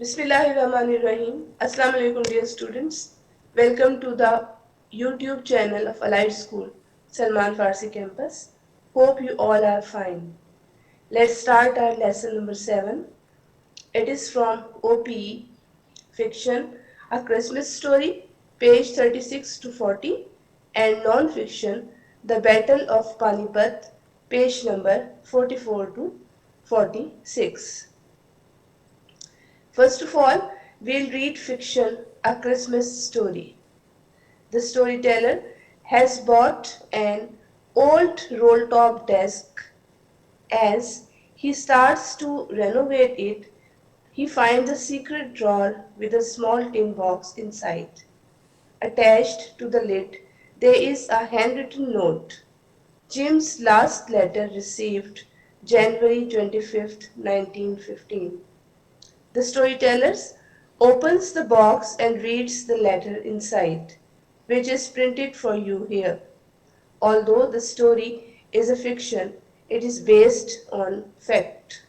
Bismillahirrahmanirrahim. Assalamu alaikum dear students. Welcome to the YouTube channel of Allied School, Salman Farsi Campus. Hope you all are fine. Let's start our lesson number 7. It is from OPE, Fiction, A Christmas Story, page 36 to 40, and Non-Fiction, The Battle of Panipat, page number 44 to 46. First of all, we'll read fiction, A Christmas Story. The storyteller has bought an old roll-top desk. As he starts to renovate it, he finds a secret drawer with a small tin box inside. Attached to the lid, there is a handwritten note. Jim's last letter received January 25th, 1915. The storyteller opens the box and reads the letter inside, which is printed for you here. Although the story is a fiction, it is based on fact.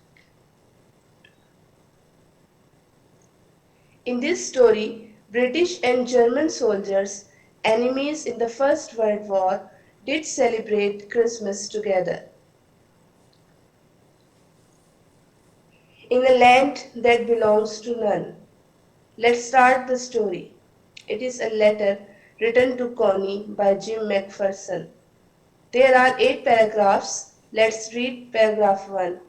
In this story, British and German soldiers, enemies in the First World War, did celebrate Christmas together. In a land that belongs to none. Let's start the story. It is a letter written to Connie by Jim McPherson. There are 8 paragraphs. Let's read paragraph 1.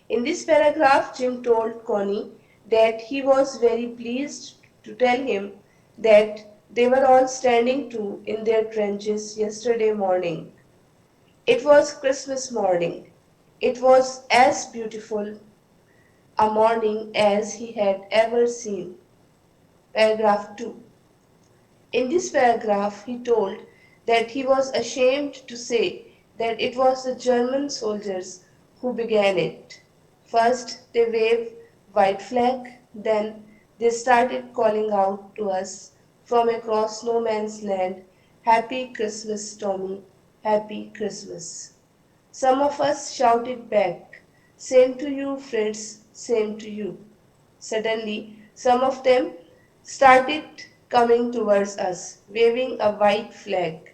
In this paragraph, Jim told Connie that he was very pleased to tell him that they were all standing to in their trenches yesterday morning. It was Christmas morning. It was as beautiful a morning as he had ever seen. Paragraph 2. In this paragraph, he told that he was ashamed to say that it was the German soldiers who began it. First, they waved white flag, then they started calling out to us from across no man's land, "Happy Christmas, Tommy, Happy Christmas." Some of us shouted back, "Same to you, Fritz, same to you." Suddenly, some of them started coming towards us, waving a white flag.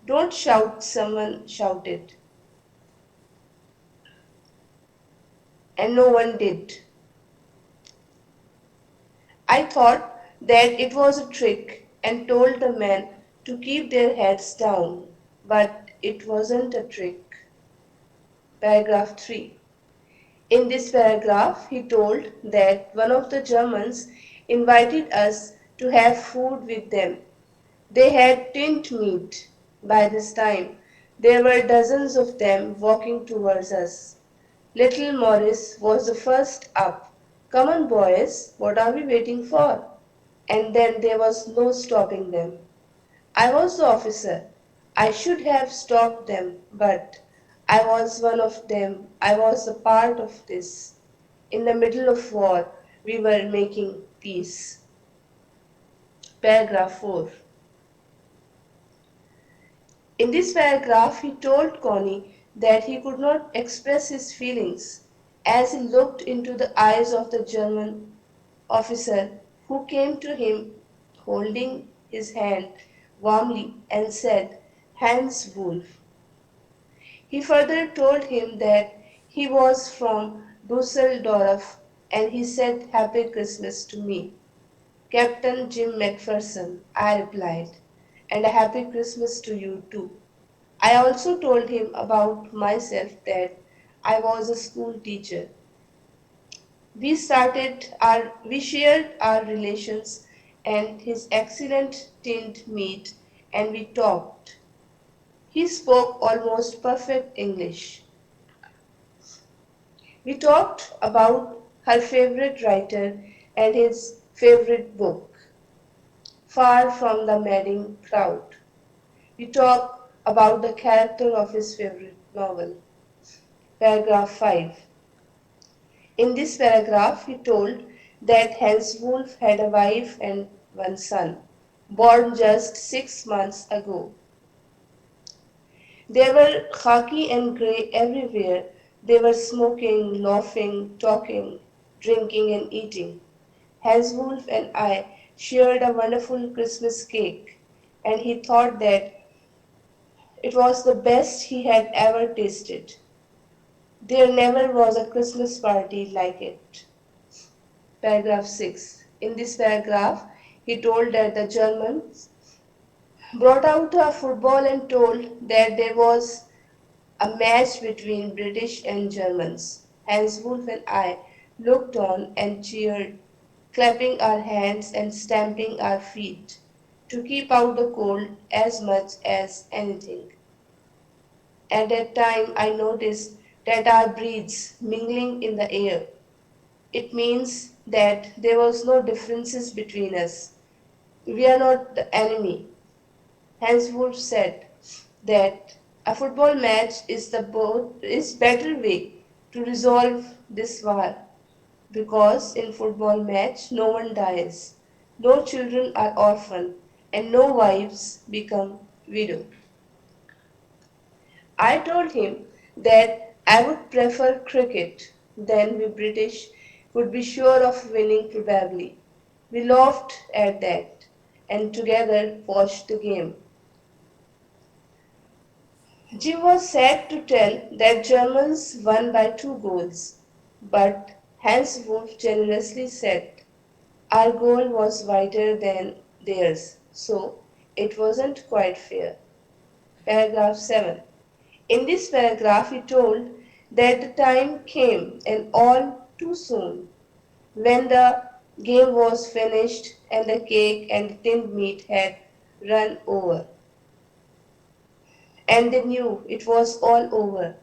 "Don't shout," someone shouted. And no one did. I thought that it was a trick and told the men to keep their heads down, but it wasn't a trick. Paragraph 3. In this paragraph, he told that one of the Germans invited us to have food with them. They had tinned meat. By this time, there were dozens of them walking towards us. Little Morris was the first up. "Come on, boys, what are we waiting for?" And then there was no stopping them. I was the officer. I should have stopped them, but I was one of them. I was a part of this. In the middle of war, we were making peace. Paragraph 4. In this paragraph, he told Connie that he could not express his feelings as he looked into the eyes of the German officer who came to him holding his hand warmly and said, "Hans Wolf." He further told him that he was from Dusseldorf and he said, "Happy Christmas" to me. "Captain Jim McPherson," I replied, "and a happy Christmas to you too." I also told him about myself that I was a school teacher. We shared our relations and his excellent tinned meat, and we talked. He spoke almost perfect English. We talked about her favorite writer and his favorite book, Far from the Madding Crowd. We talked about the character of his favorite novel. Paragraph 5. In this paragraph, he told that Hans Wolf had a wife and one son, born just 6 months ago. There were khaki and grey everywhere. They were smoking, laughing, talking, drinking and eating. Hans Wolf and I shared a wonderful Christmas cake, and he thought that it was the best he had ever tasted. There never was a Christmas party like it. Paragraph 6. In this paragraph, he told that the Germans brought out a football and told that there was a match between British and Germans. Hans Wolf and I looked on and cheered, clapping our hands and stamping our feet to keep out the cold as much as anything. At that time, I noticed that our breeds mingling in the air. It means that there was no differences between us. We are not the enemy. Hans Wolf said that a football match is better way to resolve this war because in football match no one dies, no children are orphaned, and no wives become widow. I told him that I would prefer cricket, then we British would be sure of winning probably. We laughed at that and together watched the game. Jim was sad to tell that Germans won by 2 goals, but Hans Wolf generously said our goal was wider than theirs, so it wasn't quite fair. Paragraph 7. In this paragraph, he told that the time came, and all too soon, when the game was finished and the cake and the tinned meat had run over, and they knew it was all over.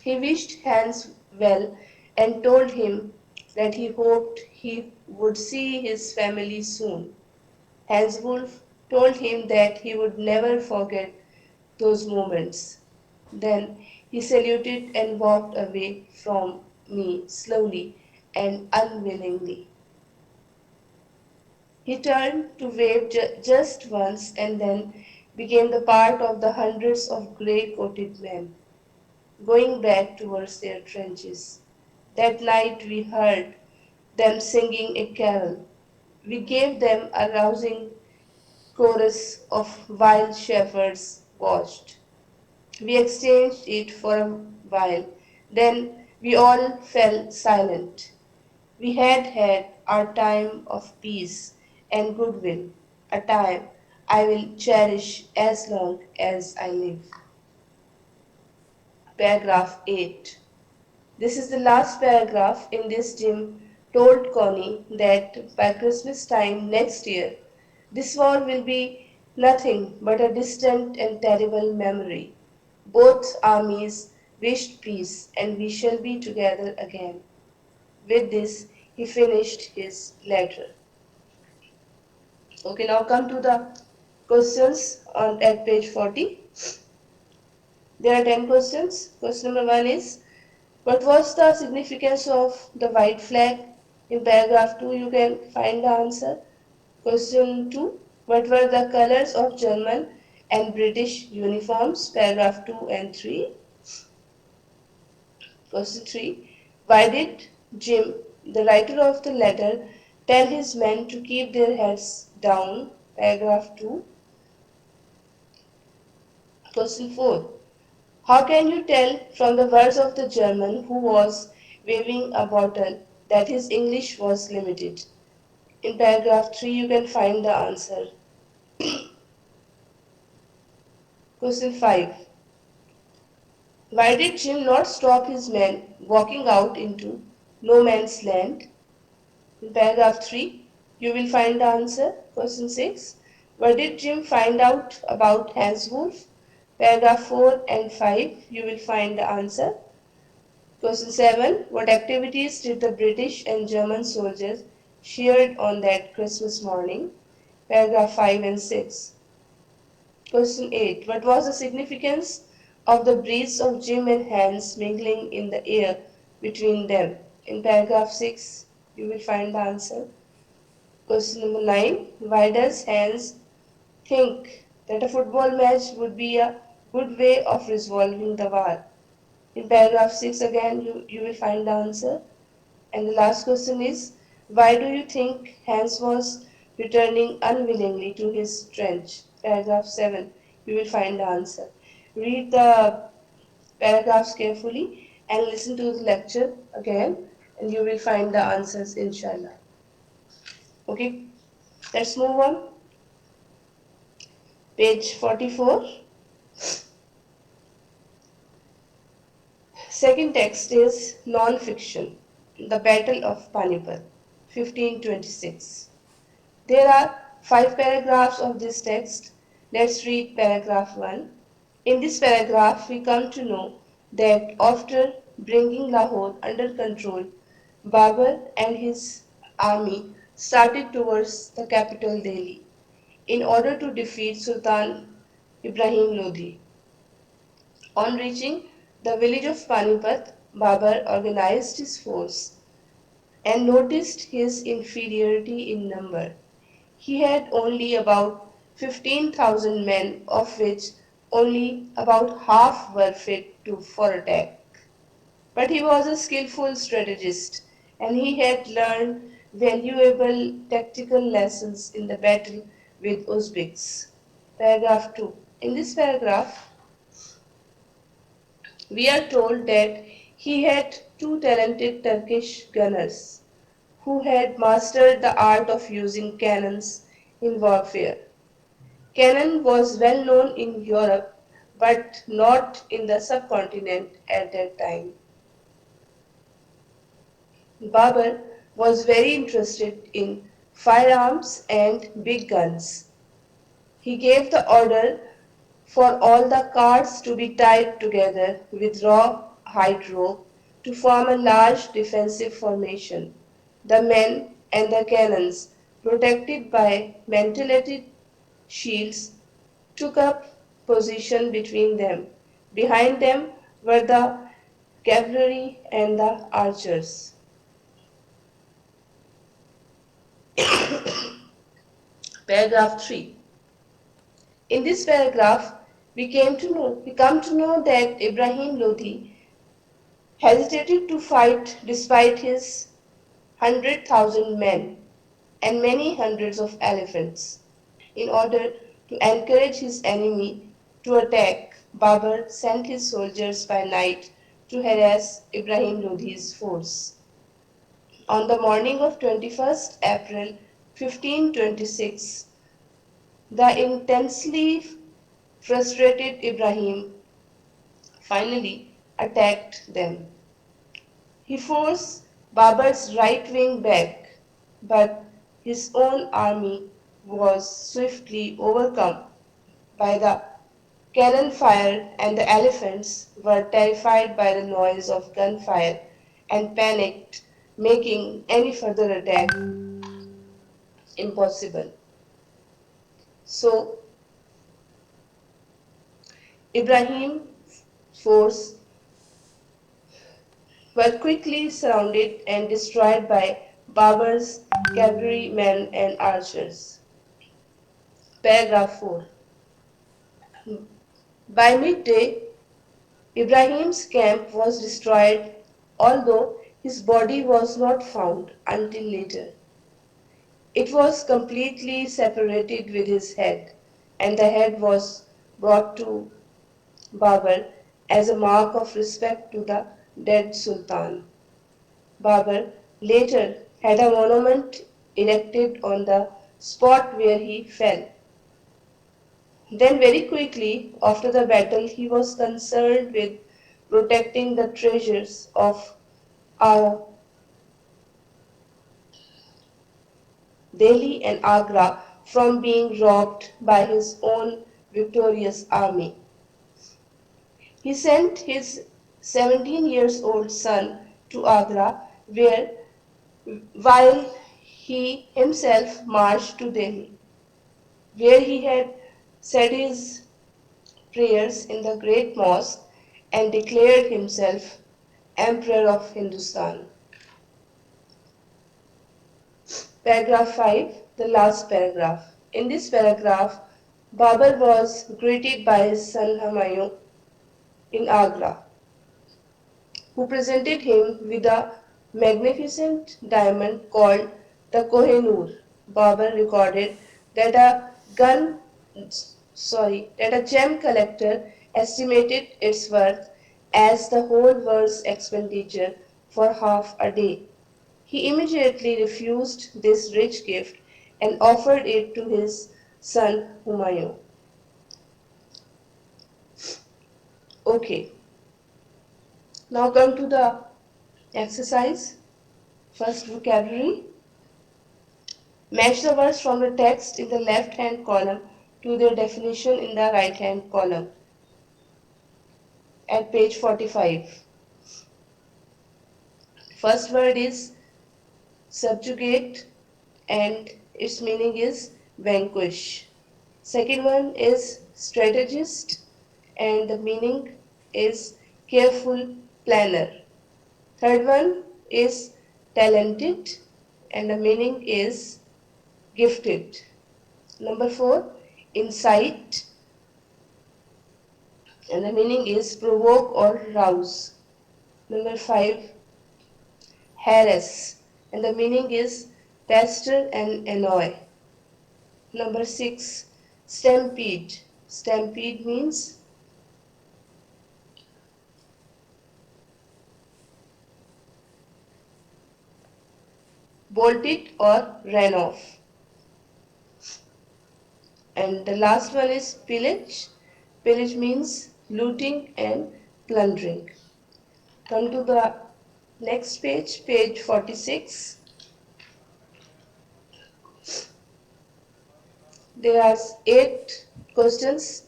He wished Hans well and told him that he hoped he would see his family soon. Hans Wolf told him that he would never forget those moments. Then he saluted and walked away from me slowly and unwillingly. He turned to wave just once and then became the part of the hundreds of grey coated men going back towards their trenches. That night we heard them singing a carol. We gave them a rousing chorus of wild shepherds watched. We exchanged it for a while. Then we all fell silent. We had had our time of peace and goodwill, a time I will cherish as long as I live. Paragraph 8. This is the last paragraph in this. Jim told Connie that by Christmas time next year, this war will be nothing but a distant and terrible memory. Both armies wished peace, and we shall be together again. With this, he finished his letter. Okay, now come to the questions at page 40. There are 10 questions. Question number 1 is, what was the significance of the white flag? In paragraph 2, you can find the answer. Question 2, what were the colors of German and British uniforms? Paragraph 2 and 3. Question 3, why did Jim, the writer of the letter, tell his men to keep their heads down? Paragraph 2. Question 4, how can you tell from the words of the German who was waving a bottle that his English was limited? In paragraph 3, you can find the answer. Question 5. Why did Jim not stop his men walking out into no man's land? In paragraph 3, you will find the answer. Question 6. What did Jim find out about Hans Wolf? Paragraph 4 and 5, you will find the answer. Question 7. What activities did the British and German soldiers shared on that Christmas morning? Paragraph 5 and 6. Question 8. What was the significance of the breaths of Jim and Hans mingling in the air between them? In paragraph 6, you will find the answer. Question number 9. Why does Hans think that a football match would be a good way of resolving the war? In paragraph 6 again, you will find the answer. And the last question is, Why do you think Hans was returning unwillingly to his trench? Paragraph 7. You will find the answer. Read the paragraphs carefully and listen to the lecture again, and you will find the answers, inshallah. Okay, let's move on. Page 44. Second text is non-fiction. The Battle of Panipat, 1526. There are 5 paragraphs of this text. Let's read paragraph 1. In this paragraph, we come to know that after bringing Lahore under control, Babur and his army started towards the capital Delhi in order to defeat Sultan Ibrahim Lodi. On reaching the village of Panipat, Babur organized his force and noticed his inferiority in number. He had only about 15,000 men, of which only about half were fit for attack. But he was a skillful strategist, and he had learned valuable tactical lessons in the battle with Uzbeks. Paragraph 2. In this paragraph, we are told that he had two talented Turkish gunners who had mastered the art of using cannons in warfare. Cannon was well known in Europe but not in the subcontinent at that time. Babur was very interested in firearms and big guns. He gave the order for all the carts to be tied together with raw hide rope to form a large defensive formation. The men and the cannons, protected by mantleted shields, took up position between them. Behind them were the cavalry and the archers. Paragraph 3. In this paragraph, we come to know that Ibrahim Lodi hesitated to fight despite his 100,000 men and many hundreds of elephants. In order to encourage his enemy to attack, Babur sent his soldiers by night to harass Ibrahim Lodi's force. On the morning of 21st April 1526, the intensely frustrated Ibrahim finally attacked them. He forced Babur's right wing back, but his own army was swiftly overcome by the cannon fire, and the elephants were terrified by the noise of gunfire and panicked, making any further attack impossible. So, Ibrahim's force were quickly surrounded and destroyed by Babur's cavalrymen and archers. Paragraph 4. By midday, Ibrahim's camp was destroyed, although his body was not found until later. It was completely separated with his head, and the head was brought to Babur as a mark of respect to the dead Sultan. Babur later had a monument erected on the spot where he fell. Then, very quickly after the battle, he was concerned with protecting the treasures of Delhi and Agra from being robbed by his own victorious army. He sent his 17 years old son to Agra, where while he himself marched to Delhi, where he had said his prayers in the great mosque and declared himself Emperor of Hindustan. Paragraph 5, the last paragraph. In this paragraph, Babur was greeted by his son Humayun in Agra, who presented him with a magnificent diamond called the Kohinoor. Babur recorded that that a gem collector estimated its worth as the whole world's expenditure for half a day. He immediately refused this rich gift and offered it to his son Humayun. Okay, now come to the exercise. First, vocabulary. Match the words from the text in the left hand column to their definition in the right hand column at page 45. First word is subjugate and its meaning is vanquish. Second one is strategist and the meaning is careful planner. Third one is talented and the meaning is gifted. Number 4, insight and the meaning is provoke or rouse. Number 5, harass and the meaning is pester and annoy. Number 6, stampede. Stampede means bolted or ran off. And the last one is pillage. Pillage means looting and plundering. Come to the next page, page 46. There are 8 questions.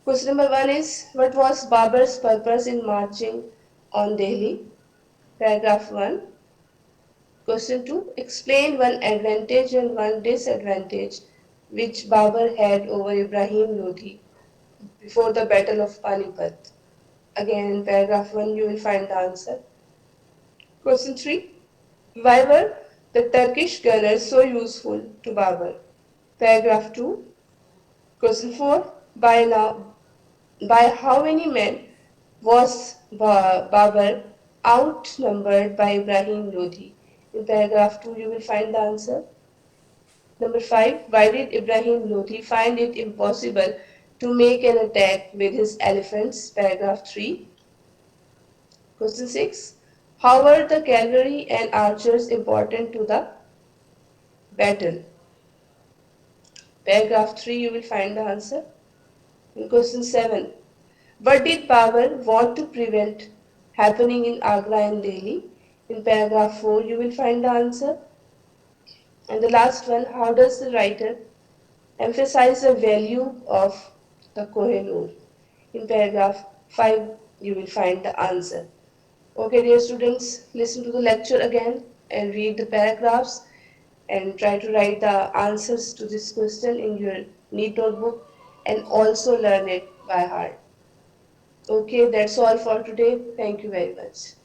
Question number 1 is, what was Babur's purpose in marching on Delhi? Paragraph 1. Question 2. Explain one advantage and one disadvantage which Babur had over Ibrahim Lodi before the Battle of Panipat. Again in paragraph 1 you will find the answer. Question 3. Why were the Turkish gunners so useful to Babur? Paragraph 2. Question 4. By how many men was Babur outnumbered by Ibrahim Lodi? In paragraph 2 you will find the answer. Number 5. Why did Ibrahim Lodi find it impossible to make an attack with his elephants? Paragraph 3. Question 6. How were the cavalry and archers important to the battle? Paragraph 3 you will find the answer. In question 7. What did Babur want to prevent happening in Agra and Delhi? In paragraph 4 you will find the answer. And the last one, how does the writer emphasize the value of the Kohinoor? In paragraph 5 you will find the answer. Okay dear students, listen to the lecture again and read the paragraphs and try to write the answers to this question in your neat notebook and also learn it by heart. Okay, that's all for today. Thank you very much.